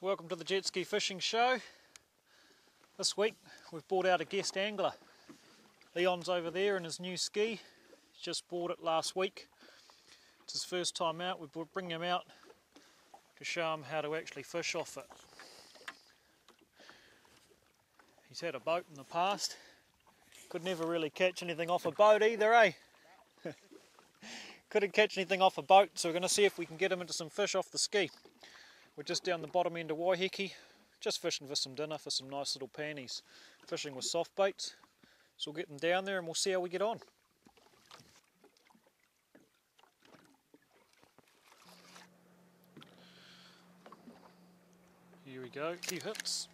So welcome to the Jetski Fishing Show. This week we've brought out a guest angler. Leon's over there in his new ski. He's just bought it last week. It's his first time out. We bring him out to show him how to actually fish off it. He's had a boat in the past. Could never really catch anything off a boat either, eh? Couldn't catch anything off a boat, so we're going to see if we can get him into some fish off the ski. We're just down the bottom end of Waiheke, just fishing for some dinner, for some nice little pannies. Fishing with soft baits. So we'll get them down there and we'll see how we get on. Here we go, a few hits.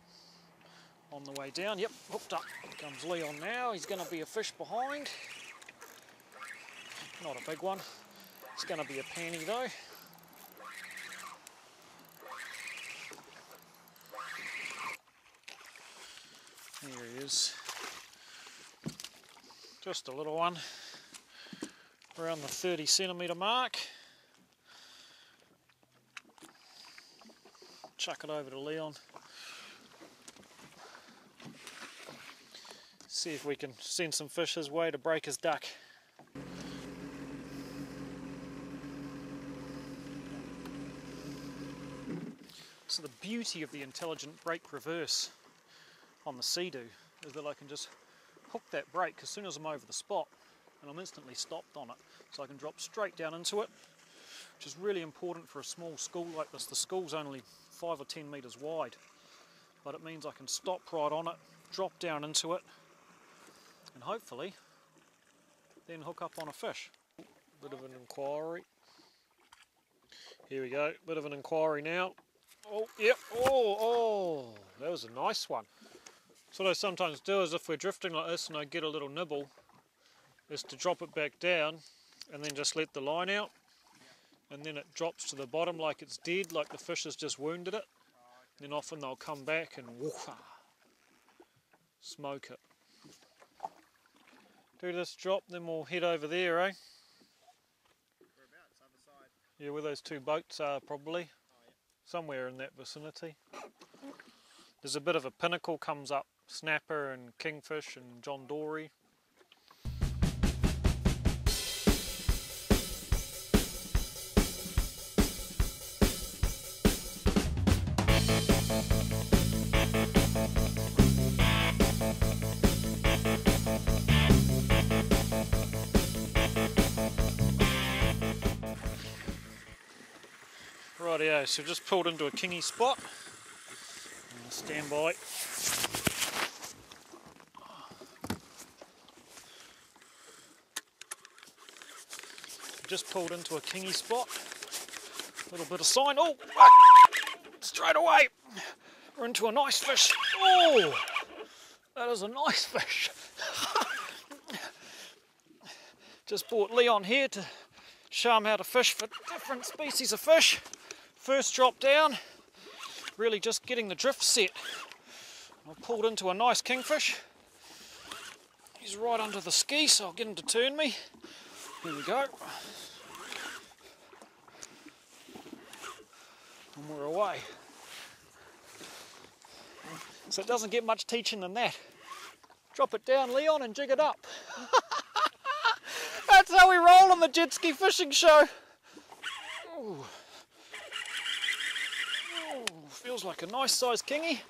On the way down, yep, hooked up. Here comes Leon now, he's going to be a fish behind. Not a big one. It's going to be a panny though. Here he is. Just a little one. Around the 30 cm mark. Chuck it over to Leon. See if we can send some fish his way to break his duck. So the beauty of the intelligent brake reverse on the Sea-Doo is that I can just hook that brake as soon as I'm over the spot and I'm instantly stopped on it. So I can drop straight down into it, which is really important for a small school like this. The school's only 5 or 10 metres wide, but it means I can stop right on it, drop down into it, and hopefully then hook up on a fish. Bit of an inquiry. Here we go, bit of an inquiry now. Oh, yep, oh, that was a nice one. So what I sometimes do is if we're drifting like this and I get a little nibble, is to drop it back down and then just let the line out. And then it drops to the bottom like it's dead, like the fish has just wounded it. Then often they'll come back and woofa, smoke it. Do this drop, then we'll head over there, eh? Whereabouts? Other side? Yeah, where those two boats are probably. Somewhere in that vicinity. There's a bit of a pinnacle comes up, snapper and kingfish and John Dory. Rightio, so we've just pulled into a kingy spot. Stand by. Just pulled into a kingy spot. A little bit of sign. Oh! Straight away! We're into a nice fish. Oh! That is a nice fish. Just brought Leon here to show him how to fish for different species of fish. First drop down. Really just getting the drift set. I pulled into a nice kingfish. He's right under the ski, so I'll get him to turn me. Here we go. And we're away. So it doesn't get much teaching than that. Drop it down, Leon, and jig it up. That's how we roll on the Jetski Fishing Show. Ooh. Feels like a nice size kingy.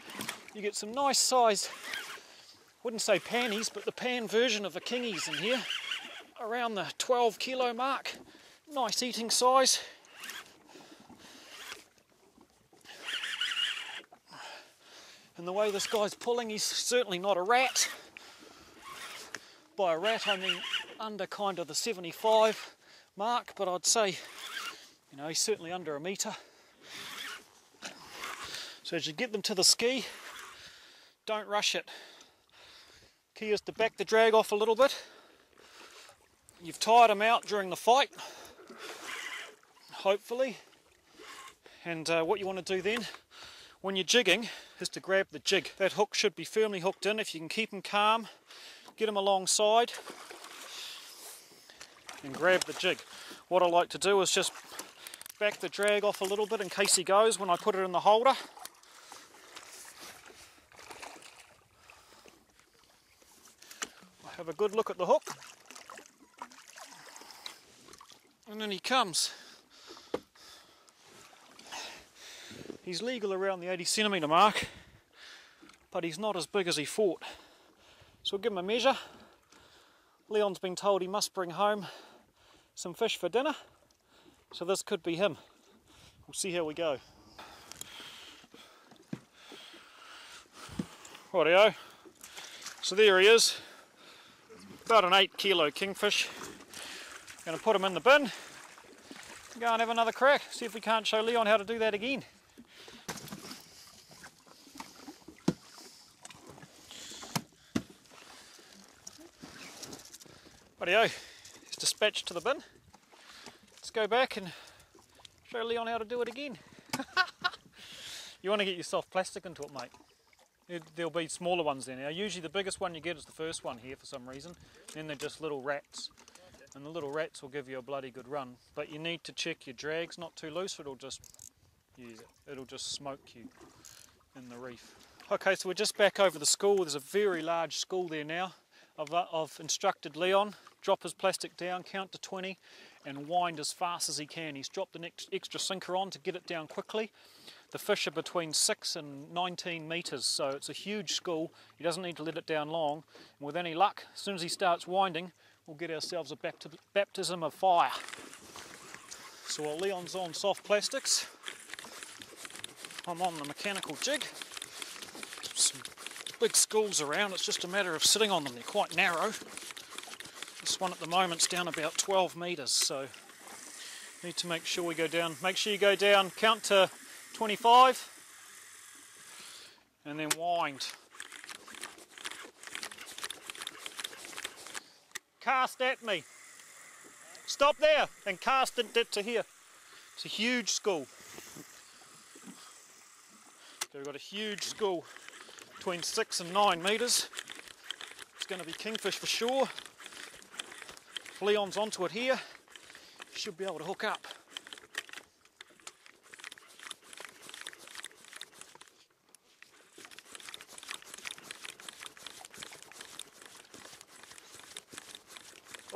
You get some nice size, wouldn't say pannies, but the pan version of a kingies in here, around the 12 kilo mark. Nice eating size. And the way this guy's pulling, he's certainly not a rat. By a rat I mean under kind of the 75 mark, but I'd say, you know, he's certainly under a metre. So as you get them to the ski, don't rush it. Key is to back the drag off a little bit. You've tired them out during the fight, hopefully. And what you want to do then, when you're jigging, is to grab the jig. That hook should be firmly hooked in. If you can keep him calm, get him alongside and grab the jig. What I like to do is just back the drag off a little bit in case he goes when I put it in the holder. Have a good look at the hook. And then he comes. He's legal around the 80 centimetre mark, but he's not as big as he thought. So we'll give him a measure. Leon's been told he must bring home some fish for dinner, so this could be him. We'll see how we go. Rightio. So there he is, about an 8 kilo kingfish. Going to put him in the bin, go and have another crack, see if we can't show Leon how to do that again. Rightio, he's dispatched to the bin. Let's go back and show Leon how to do it again. You want to get your soft plastic into it, mate. There'll be smaller ones there now. Usually the biggest one you get is the first one here for some reason. Then they're just little rats. And the little rats will give you a bloody good run. But you need to check your drag's not too loose, it'll just smoke you in the reef. Okay, so we're just back over the school. There's a very large school there now. I've instructed Leon, drop his plastic down, count to 20 and wind as fast as he can. He's dropped an extra sinker on to get it down quickly. The fish are between 6 and 19 metres, so it's a huge school. He doesn't need to let it down long. And with any luck, as soon as he starts winding, we'll get ourselves a baptism of fire. So while Leon's on soft plastics, I'm on the mechanical jig. Some big schools around, it's just a matter of sitting on them. They're quite narrow. This one at the moment's down about 12 metres, so need to make sure we go down. Make sure you go down, count to 25 and then wind. Cast at me. Stop there and cast it to here. It's a huge school. So we've got a huge school between 6 and 9 metres. It's going to be kingfish for sure. If Leon's onto it here, he should be able to hook up.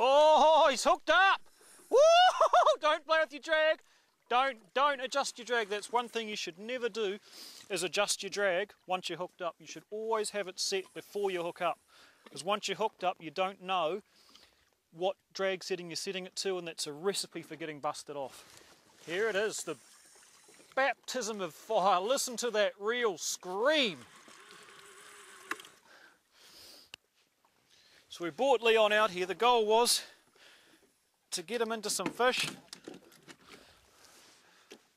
Oh, he's hooked up! Woo! Don't play with your drag. Don't adjust your drag. That's one thing you should never do, is adjust your drag once you're hooked up. You should always have it set before you hook up. Because once you're hooked up, you don't know what drag setting you're setting it to, and that's a recipe for getting busted off. Here it is, the baptism of fire. Listen to that reel scream. So we brought Leon out here. The goal was to get him into some fish.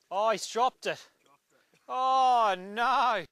Oh, he's dropped it. Oh no!